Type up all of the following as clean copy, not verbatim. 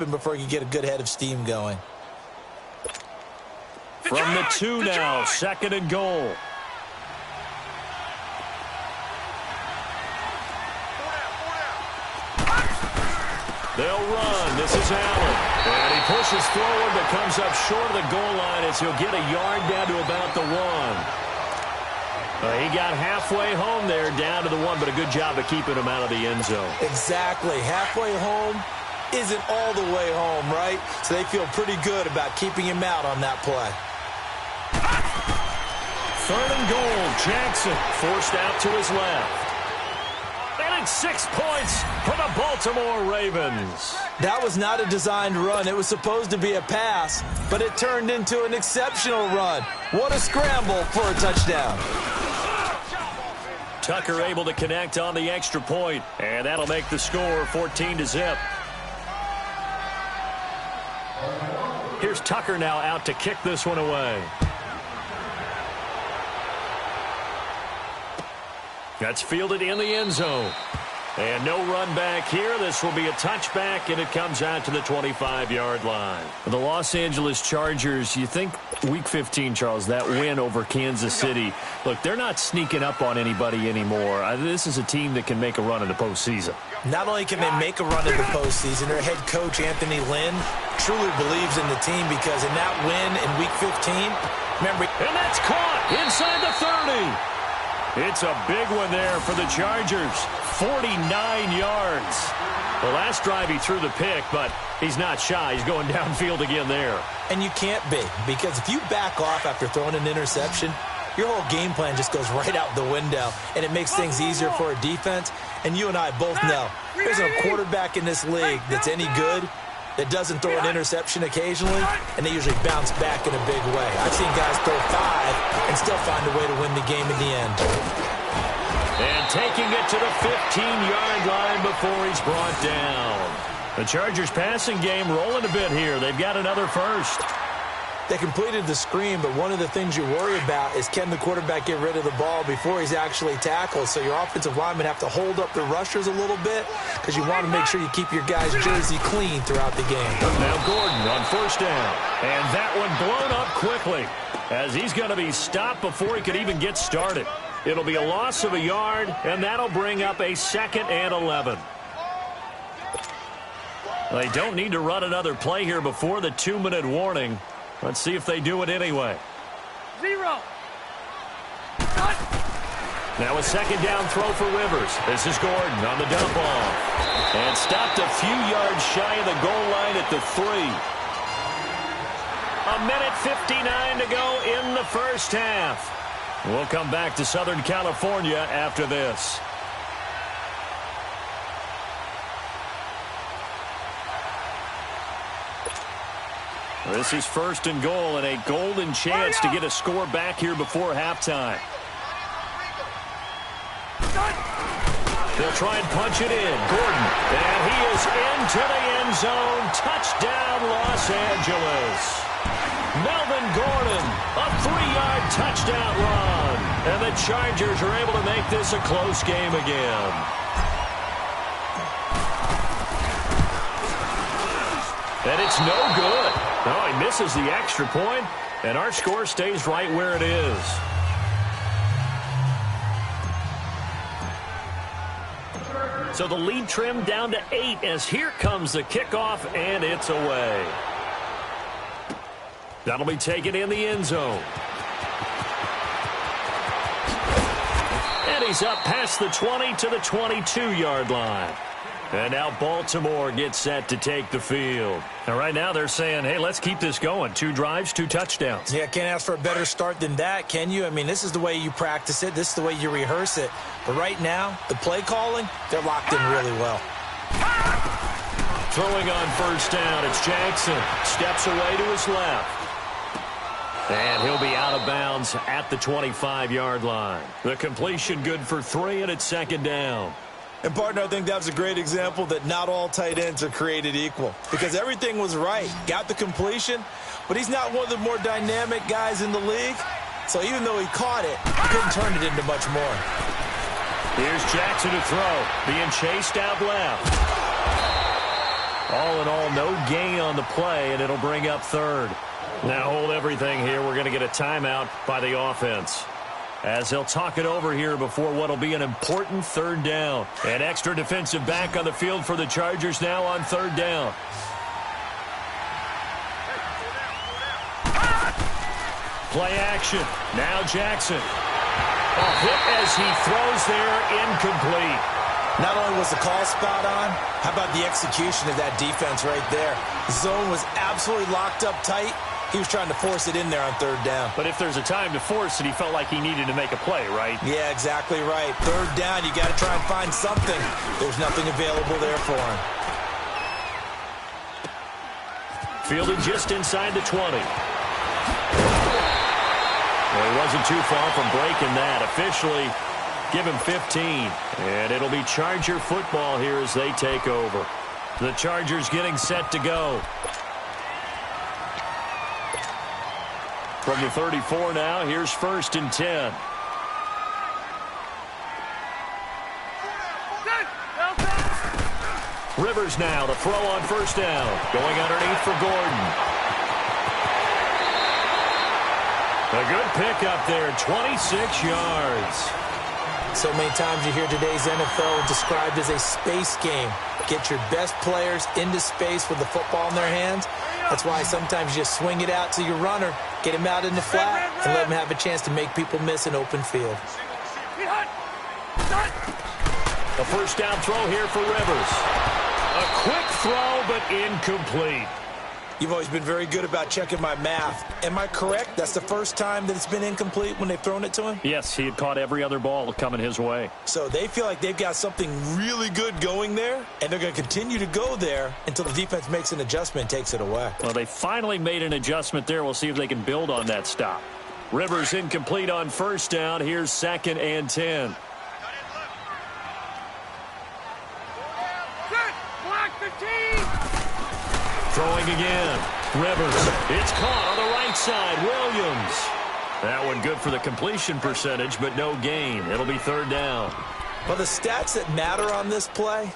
happen before you get a good head of steam going. From the 2 now, 2nd and goal. They'll run. This is Allen. And he pushes forward but comes up short of the goal line as he'll get a yard down to about the 1. He got halfway home there, down to the 1, but a good job of keeping him out of the end zone. Exactly. Halfway home isn't all the way home, right? So they feel pretty good about keeping him out on that play. 3rd and goal. Jackson forced out to his left. And it's 6 points for the Baltimore Ravens. That was not a designed run. It was supposed to be a pass, but it turned into an exceptional run. What a scramble for a touchdown. Tucker able to connect on the extra point, and that'll make the score 14-0. Here's Tucker now out to kick this one away. That's fielded in the end zone. And no run back here. This will be a touchback, and it comes out to the 25-yard line. The Los Angeles Chargers, you think Week 15, Charles, that win over Kansas City. Look, they're not sneaking up on anybody anymore. This is a team that can make a run in the postseason. Not only can they make a run in the postseason, their head coach, Anthony Lynn, truly believes in the team because in that win in Week 15, remember... And that's caught inside the 30. It's a big one there for the Chargers. 49 yards. The last drive he threw the pick, but he's not shy. He's going downfield again there. And you can't be, because if you back off after throwing an interception, your whole game plan just goes right out the window, and it makes things easier for a defense. And you and I both know there's a quarterback in this league that's any good that doesn't throw an interception occasionally, and they usually bounce back in a big way. I've seen guys throw 5 and still find a way to win the game in the end. And taking it to the 15-yard line before he's brought down. The Chargers passing game rolling a bit here. They've got another first. They completed the screen, but one of the things you worry about is can the quarterback get rid of the ball before he's actually tackled. So your offensive linemen have to hold up the rushers a little bit because you want to make sure you keep your guys' jersey clean throughout the game. Now Gordon on 1st down. And that one blown up quickly as he's going to be stopped before he could even get started. It'll be a loss of a yard, and that'll bring up a 2nd and 11. They don't need to run another play here before the 2-minute warning. Let's see if they do it anyway. 0. Now a 2nd down throw for Rivers. This is Gordon on the dump off. And stopped a few yards shy of the goal line at the 3. 1:59 to go in the first half. We'll come back to Southern California after this. This is 1st and goal and a golden chance to get a score back here before halftime. They'll try and punch it in. Gordon, and he is into the end zone. Touchdown, Los Angeles. Melvin Gordon, a 3-yard touchdown run. And the Chargers are able to make this a close game again. And it's no good. Oh, he misses the extra point, and our score stays right where it is. So the lead trimmed down to 8 as here comes the kickoff, and it's away. That'll be taken in the end zone. And he's up past the 20 to the 22-yard line. And now Baltimore gets set to take the field. And right now they're saying, hey, let's keep this going. 2 drives, 2 touchdowns. Yeah, can't ask for a better start than that, can you? I mean, this is the way you practice it. This is the way you rehearse it. But right now, the play calling, they're locked in really well. Throwing on 1st down, it's Jackson. Steps away to his left. And he'll be out of bounds at the 25-yard line. The completion good for 3, and it's 2nd down. And, partner, I think that was a great example that not all tight ends are created equal. Because everything was right. Got the completion, but he's not one of the more dynamic guys in the league. So even though he caught it, he couldn't turn it into much more. Here's Jackson to throw. Being chased out left. All in all, no gain on the play, and it'll bring up third. Now hold everything here. We're going to get a timeout by the offense, as they'll talk it over here before what will be an important third down. An extra defensive back on the field for the Chargers now on third down. Play action. Now Jackson. A hit as he throws there, incomplete. Not only was the call spot on, how about the execution of that defense right there? The zone was absolutely locked up tight. He was trying to force it in there on third down. But if there's a time to force it, he felt like he needed to make a play, right? Yeah, exactly right. Third down, you got to try and find something. There's nothing available there for him. Fielded just inside the 20. Well, he wasn't too far from breaking that. Officially, give him 15. And it'll be Charger football here as they take over. The Chargers getting set to go. From the 34 now, here's 1st and 10. Rivers now to throw on 1st down. Going underneath for Gordon. A good pickup there, 26 yards. So many times you hear today's NFL described as a space game. Get your best players into space with the football in their hands. That's why sometimes you just swing it out to your runner, get him out in the flat, and let him have a chance to make people miss an open field. A 1st down throw here for Rivers. A quick throw, but incomplete. You've always been very good about checking my math. Am I correct? That's the first time that it's been incomplete when they've thrown it to him? Yes, he had caught every other ball coming his way. So they feel like they've got something really good going there, and they're going to continue to go there until the defense makes an adjustment and takes it away. Well, they finally made an adjustment there. We'll see if they can build on that stop. Rivers incomplete on 1st down. Here's 2nd and 10. Throwing again. Rivers. It's caught on the right side. Williams. That one good for the completion percentage, but no gain. It'll be 3rd down. Well, the stats that matter on this play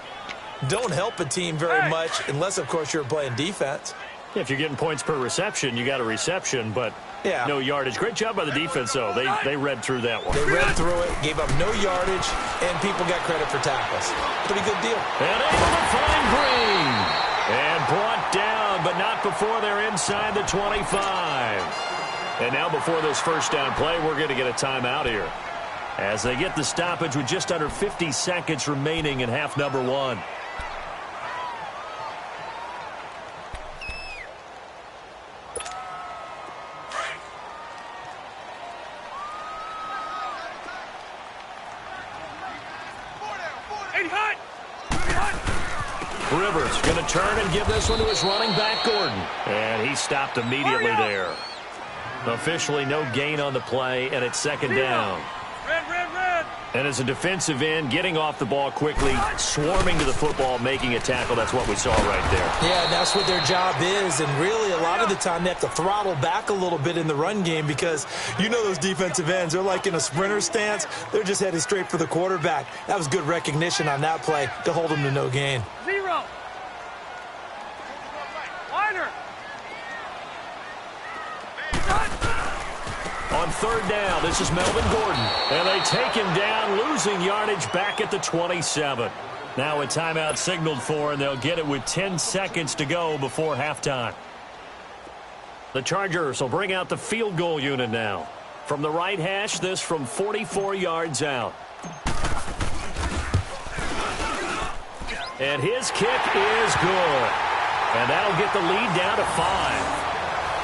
don't help a team very much unless, of course, you're playing defense. If you're getting points per reception, you got a reception, but no yardage. Great job by the defense, though. They read through that one. They read through it, gave up no yardage, and people got credit for tackles. Pretty good deal. And able to find Green. And brought down, but not before they're inside the 25. And now before this 1st down play, we're going to get a timeout here, as they get the stoppage with just under 50 seconds remaining in half number 1. Rivers going to turn and give this one to his running back, Gordon. And he stopped immediately there. Officially no gain on the play, and it's 2nd down. Red. And as a defensive end, getting off the ball quickly, swarming to the football, making a tackle. That's what we saw right there. Yeah, that's what their job is. And really, a lot of the time, they have to throttle back a little bit in the run game because you know those defensive ends, they're like in a sprinter stance. They're just headed straight for the quarterback. That was good recognition on that play to hold them to no gain. 0. Liner. On 3rd down, this is Melvin Gordon. And they take him down, losing yardage back at the 27. Now a timeout signaled for, and they'll get it with 10 seconds to go before halftime. The Chargers will bring out the field goal unit now. From the right hash, this from 44 yards out. And his kick is good. And that'll get the lead down to 5.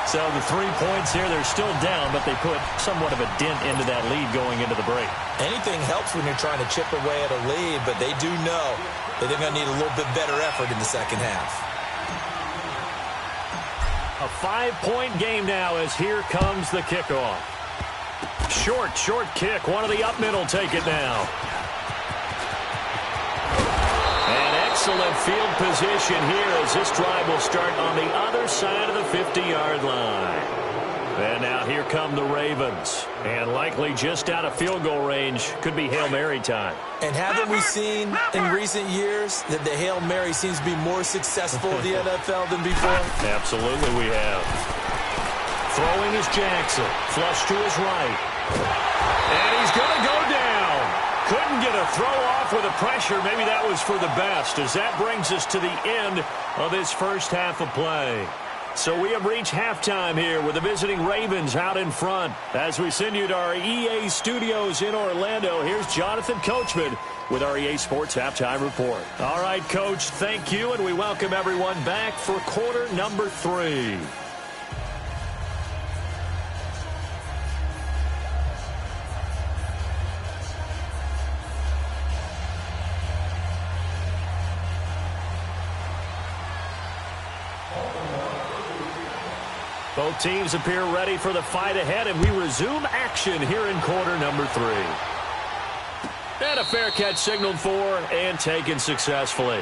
So the 3 points here, they're still down, but they put somewhat of a dent into that lead going into the break. Anything helps when you're trying to chip away at a lead, but they do know that they're going to need a little bit better effort in the second half. A 5-point game now as here comes the kickoff. Short kick. One of the up middle take it now. Excellent field position here as this drive will start on the other side of the 50-yard line. And now here come the Ravens. And likely just out of field goal range. Could be Hail Mary time. And haven't we seen in recent years that the Hail Mary seems to be more successful in the NFL than before? Absolutely we have. Throwing is Jackson. Flush to his right. And he's going to go down. Couldn't get a throw off with the pressure. Maybe that was for the best, as that brings us to the end of this first half of play. So we have reached halftime here with the visiting Ravens out in front. As we send you to our EA studios in Orlando, here's Jonathan Coachman with our EA Sports Halftime Report. All right, Coach, thank you, and we welcome everyone back for quarter number 3. Both teams appear ready for the fight ahead, and we resume action here in quarter number 3. And a fair catch signaled for and taken successfully.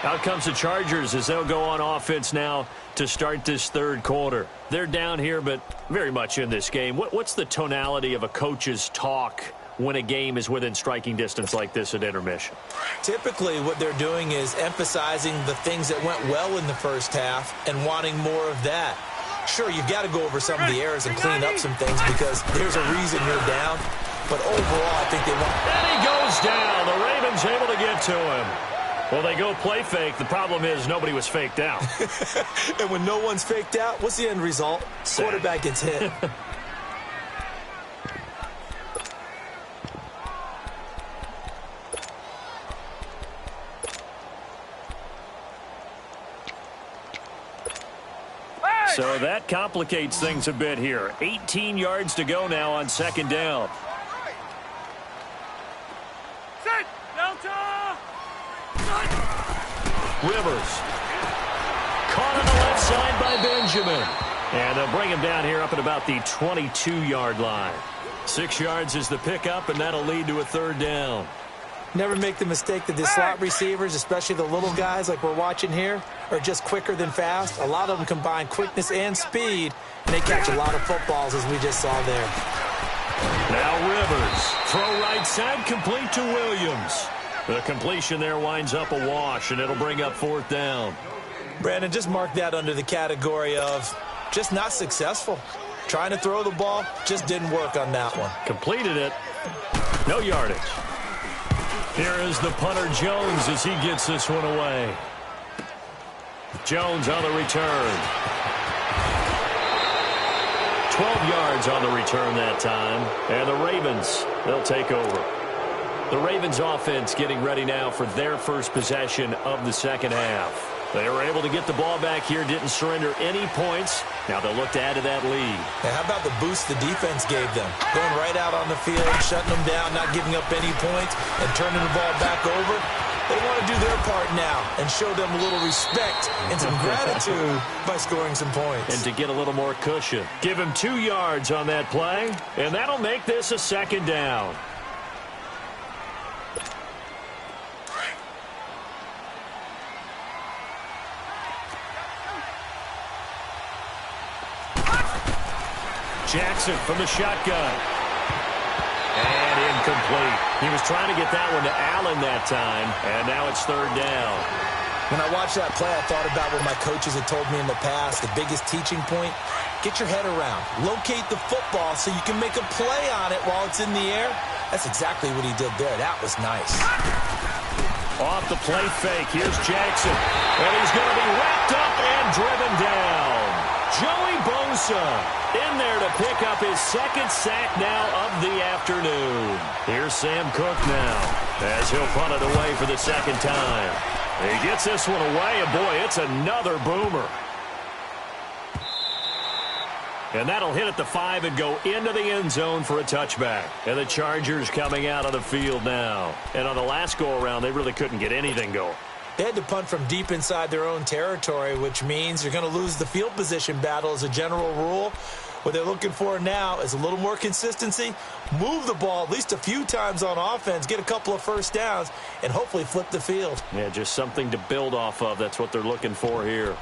Out comes the Chargers as they'll go on offense now to start this third quarter. They're down here, but very much in this game. What's the tonality of a coach's talk when a game is within striking distance like this at intermission? Typically, what they're doing is emphasizing the things that went well in the first half and wanting more of that. Sure, you've got to go over some of the errors and clean up some things because there's a reason you're down. But overall, I think they want... And he goes down. The Ravens able to get to him. Well, they go play fake. The problem is nobody was faked out. And when no one's faked out, what's the end result? Quarterback gets hit. So that complicates things a bit here. 18 yards to go now on second down. Rivers. Caught on the left side by Benjamin. And they'll bring him down here up at about the 22-yard line. 6 yards is the pickup, and that'll lead to a third down. Never make the mistake that the slot receivers, especially the little guys like we're watching here, are just quicker than fast. A lot of them combine quickness and speed, and they catch a lot of footballs, as we just saw there. Now Rivers. Throw right side, complete to Williams. The completion there winds up a wash, and it'll bring up fourth down. Brandon, just mark that under the category of just not successful. Trying to throw the ball, just didn't work on that one. Completed it. No yardage. Here is the punter Jones as he gets this one away. Jones on the return. 12 yards on the return that time. And the Ravens, they'll take over. The Ravens offense getting ready now for their first possession of the second half. They were able to get the ball back here, didn't surrender any points. Now they'll look to add to that lead. And how about the boost the defense gave them? Going right out on the field, shutting them down, not giving up any points, and turning the ball back over. They want to do their part now and show them a little respect and some gratitude by scoring some points. And to get a little more cushion. Give him 2 yards on that play, and that'll make this a second down. Jackson from the shotgun. And incomplete. He was trying to get that one to Allen that time, and now it's third down. When I watched that play, I thought about what my coaches had told me in the past. The biggest teaching point, get your head around. Locate the football so you can make a play on it while it's in the air. That's exactly what he did there. That was nice. Off the play fake, here's Jackson. And he's going to be wrapped up and driven down. Joey Bosa in there to pick up his second sack now of the afternoon. Here's Sam Cook now as he'll punt it away for the second time. He gets this one away, and boy, it's another boomer. And that'll hit at the 5 and go into the end zone for a touchback. And the Chargers coming out on the field now. And on the last go-around, they really couldn't get anything going. They had to punt from deep inside their own territory, which means you're going to lose the field position battle as a general rule. What they're looking for now is a little more consistency, move the ball at least a few times on offense, get a couple of first downs, and hopefully flip the field. Yeah, just something to build off of. That's what they're looking for here.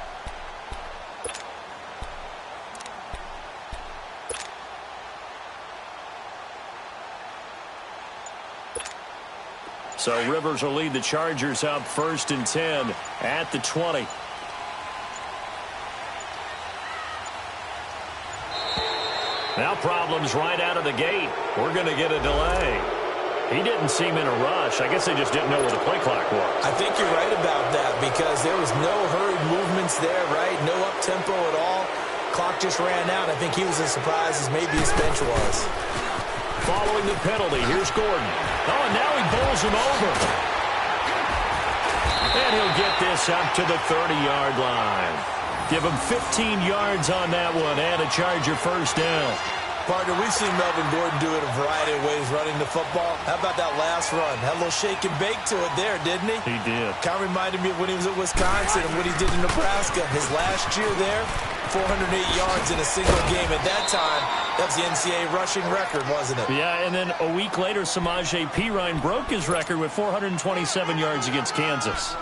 So Rivers will lead the Chargers up 1st and 10 at the 20. Now problems right out of the gate. We're going to get a delay. He didn't seem in a rush. I guess they just didn't know where the play clock was. I think you're right about that because there was no hurried movements there, right? No up-tempo at all. Clock just ran out. I think he was as surprised as maybe his bench was. Following the penalty, here's Gordon. Oh, and now he bowls him over. And he'll get this up to the 30-yard line. Give him 15 yards on that one and a Charger first down. Partner, we've seen Melvin Gordon do it a variety of ways running the football. How about that last run? Had a little shake and bake to it there, didn't he? He did. Kind of reminded me of when he was at Wisconsin and what he did in Nebraska. His last year there, 408 yards in a single game. At that time, that was the NCAA rushing record, wasn't it? Yeah, and then a week later, Samaje Perine broke his record with 427 yards against Kansas.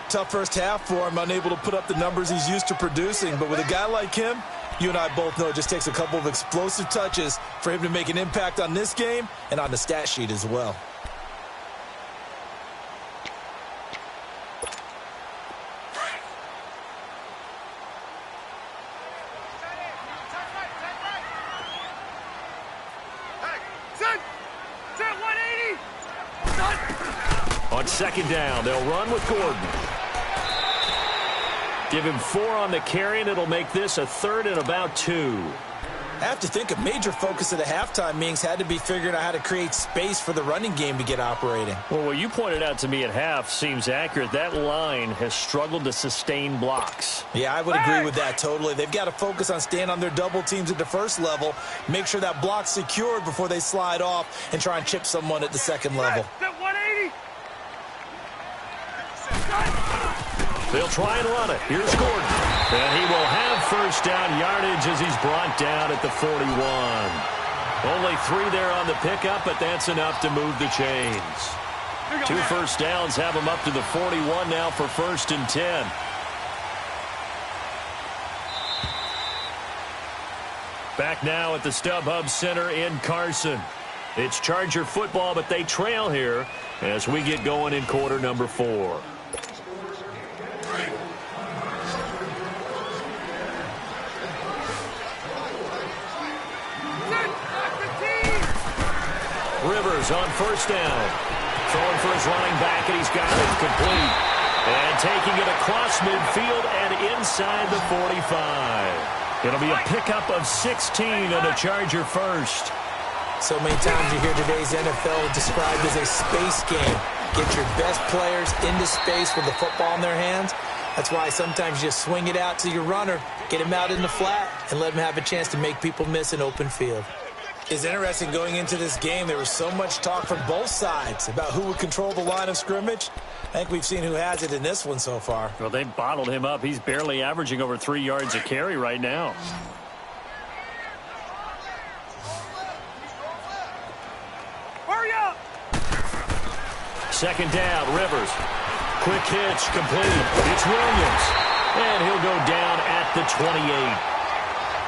Tough first half for him, unable to put up the numbers he's used to producing. But with a guy like him, you and I both know it just takes a couple of explosive touches for him to make an impact on this game and on the stat sheet as well. On second down, they'll run with Gordon. Give him 4 on the carry, and it'll make this a 3rd and about 2. I have to think a major focus of the halftime meetings had to be figuring out how to create space for the running game to get operating. Well, what you pointed out to me at half seems accurate. That line has struggled to sustain blocks. Yeah, I would agree with that totally. They've got to focus on staying on their double teams at the first level, make sure that block's secured before they slide off and try and chip someone at the second level. They'll try and run it. Here's Gordon. And he will have first down yardage as he's brought down at the 41. Only 3 there on the pickup, but that's enough to move the chains. 2 first downs have him up to the 41 now for 1st and 10. Back now at the StubHub Center in Carson. It's Charger football, but they trail here as we get going in quarter number 4. Rivers on first down. Throwing for his running back, and he's got it complete. And taking it across midfield and inside the 45. It'll be a pickup of 16 and a Charger first. So many times you hear today's NFL described as a space game. Get your best players into space with the football in their hands. That's why sometimes you just swing it out to your runner, get him out in the flat, and let him have a chance to make people miss an open field. It's interesting going into this game. There was so much talk from both sides about who would control the line of scrimmage. I think we've seen who has it in this one so far. Well, they bottled him up. He's barely averaging over 3 yards a carry right now. Hurry up! Second down, Rivers. Quick hitch, complete. It's Williams. And he'll go down at the 28.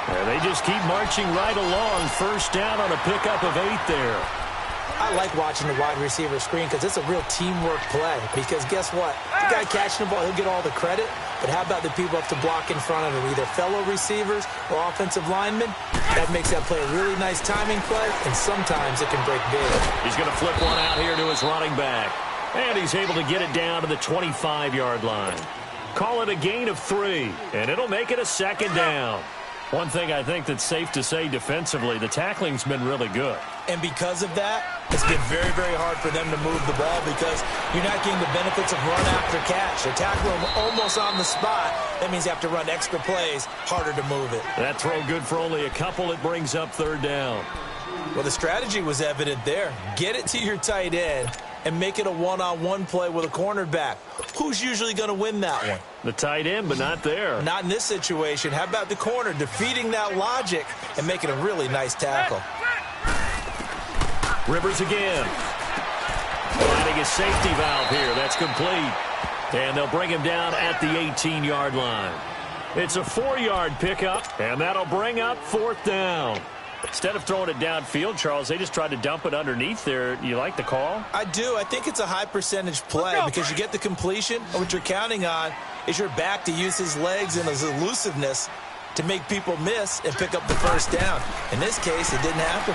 And they just keep marching right along. First down on a pickup of 8 there. I like watching the wide receiver screen because it's a real teamwork play. Because guess what? The guy catching the ball, he'll get all the credit. But how about the people up to block in front of him, either fellow receivers or offensive linemen? That makes that play a really nice timing play, and sometimes it can break big. He's going to flip one out here to his running back. And he's able to get it down to the 25-yard line. Call it a gain of 3, and it'll make it a second down. One thing I think that's safe to say defensively, the tackling's been really good. And because of that, it's been very, very hard for them to move the ball because you're not getting the benefits of run after catch. They tackle them almost on the spot. That means you have to run extra plays, harder to move it. That throw good for only a couple. It brings up 3rd down. Well, the strategy was evident there. Get it to your tight end and make it a one-on-one play with a cornerback. Who's usually going to win that one? The tight end, but not there. Not in this situation. How about the corner defeating that logic and making a really nice tackle? Rivers again. Finding a safety valve here. That's complete. And they'll bring him down at the 18-yard line. It's a 4-yard pickup, and that'll bring up 4th down. Instead of throwing it downfield, Charles, they just tried to dump it underneath there. You like the call? I do. I think it's a high percentage play because you get the completion, and what you're counting on is your back to use his legs and his elusiveness to make people miss and pick up the first down. In this case, it didn't happen.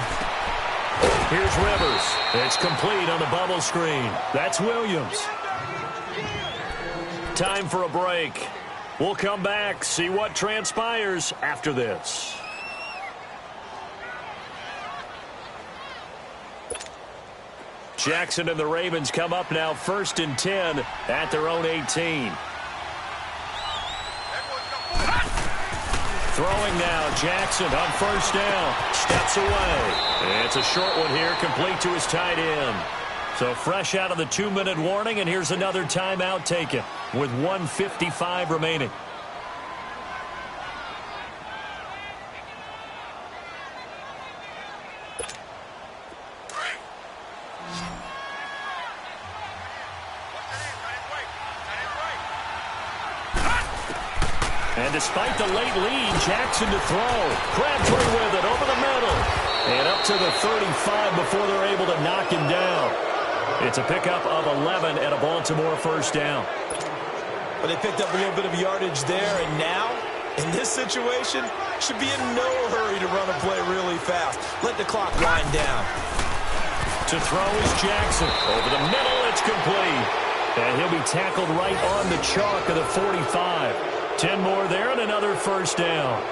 Here's Rivers. It's complete on the bubble screen. That's Williams. Time for a break. We'll come back, see what transpires after this. Jackson and the Ravens come up now 1st and 10 at their own 18. Throwing now, Jackson on 1st down. Steps away. It's a short one here, complete to his tight end. So fresh out of the 2-minute warning, and here's another timeout taken with 1:55 remaining. And despite the late lead, Jackson to throw. Crabtree with it over the middle. And up to the 35 before they're able to knock him down. It's a pickup of 11 and a Baltimore 1st down. But they picked up a little bit of yardage there, and now, in this situation, should be in no hurry to run a play really fast. Let the clock wind down. To throw is Jackson. Over the middle, it's complete. And he'll be tackled right on the chalk of the 45. 10 more there and another 1st down.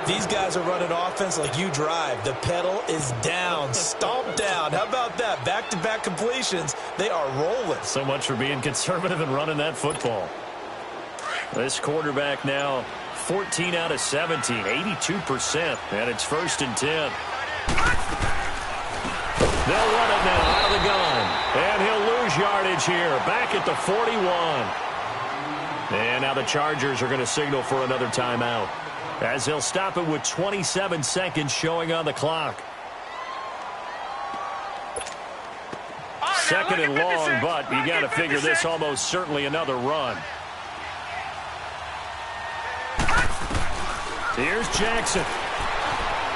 These guys are running offense like you drive. The pedal is down, stomped down. How about that? Back-to-back completions. They are rolling. So much for being conservative and running that football. This quarterback now 14 out of 17, 82%, and it's 1st and 10. They'll run it now out of the gun, and he'll lose yardage here, back at the 41. And now the Chargers are going to signal for another timeout, as they'll stop it with 27 seconds showing on the clock. Second and long, but you got to figure this almost certainly another run. Here's Jackson.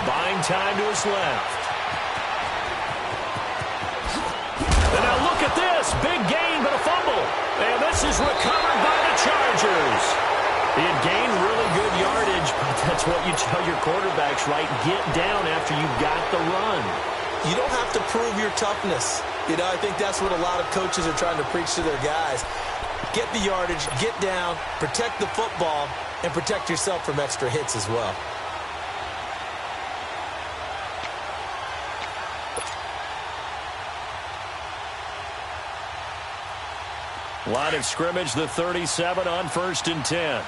Buying time to his left. And now look at this. Big gain, but a fumble. And this is recovered by the Chargers. He had gained really good yardage, but that's what you tell your quarterbacks, right? Get down after you got the run. You don't have to prove your toughness. You know, I think that's what a lot of coaches are trying to preach to their guys. Get the yardage, get down, protect the football, and protect yourself from extra hits as well. Line of scrimmage, the 37 on 1st and 10.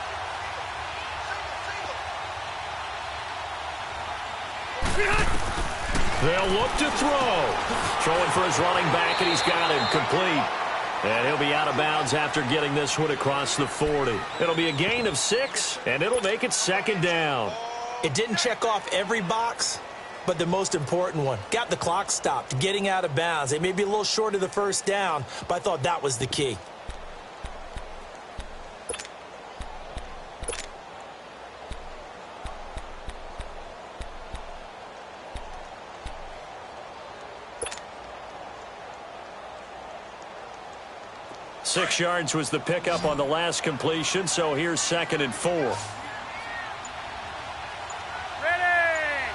They'll look to throw. Throwing for his running back, and he's got him complete. And he'll be out of bounds after getting this one across the 40. It'll be a gain of 6, and it'll make it 2nd down. It didn't check off every box, but the most important one. Got the clock stopped, getting out of bounds. They may be a little short of the 1st down, but I thought that was the key. Six yards was the pickup on the last completion, so here's 2nd and 4. Ready!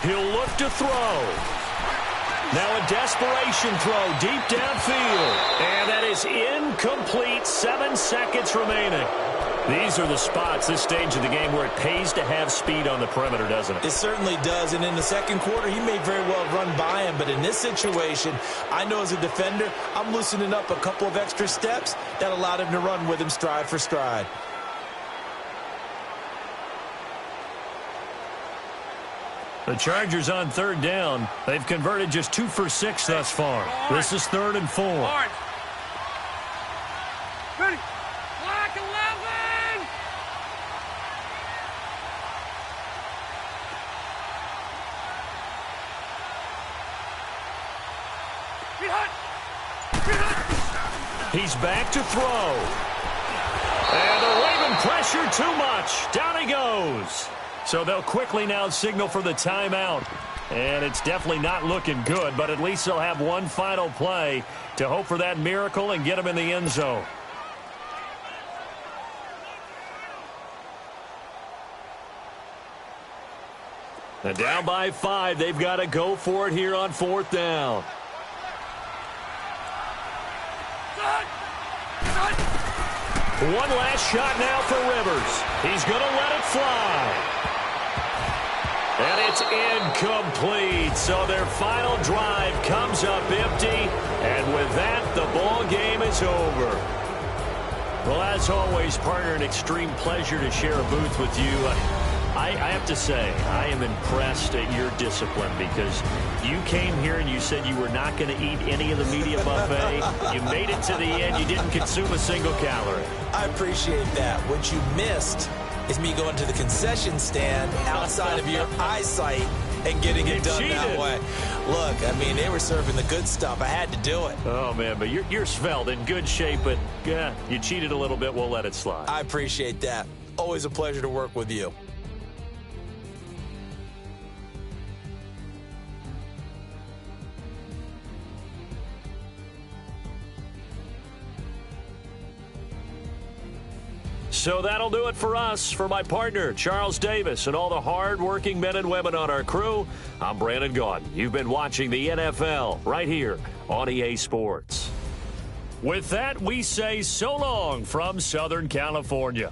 He'll look to throw. Now a desperation throw deep downfield. And that is incomplete. 7 seconds remaining. These are the spots, this stage of the game, where it pays to have speed on the perimeter, doesn't it? It certainly does, and in the second quarter, he may very well run by him, but in this situation, I know as a defender, I'm loosening up a couple of extra steps that allowed him to run with him stride for stride. The Chargers on 3rd down. They've converted just 2 for 6 thus far. This is 3rd and 4. Ready! Black 11! He's back to throw. And the Raven pressure too much. Down he goes. So they'll quickly now signal for the timeout. And it's definitely not looking good, but at least they'll have one final play to hope for that miracle and get them in the end zone. And down by 5, they've got to go for it here on 4th down. One last shot now for Rivers. He's going to let it fly. And it's incomplete. So their final drive comes up empty. And with that, the ball game is over. Well, as always, partner, an extreme pleasure to share a booth with you. I have to say, I am impressed at your discipline because you came here and you said you were not going to eat any of the media buffet. You made it to the end. You didn't consume a single calorie. I appreciate that. What you missed is me going to the concession stand outside of your eyesight and getting it done that way. Look, I mean, they were serving the good stuff. I had to do it. Oh, man, but you're svelte, in good shape, but yeah, you cheated a little bit. We'll let it slide. I appreciate that. Always a pleasure to work with you. So that'll do it for us. For my partner, Charles Davis, and all the hard-working men and women on our crew, I'm Brandon Gaudin. You've been watching the NFL right here on EA Sports. With that, we say so long from Southern California.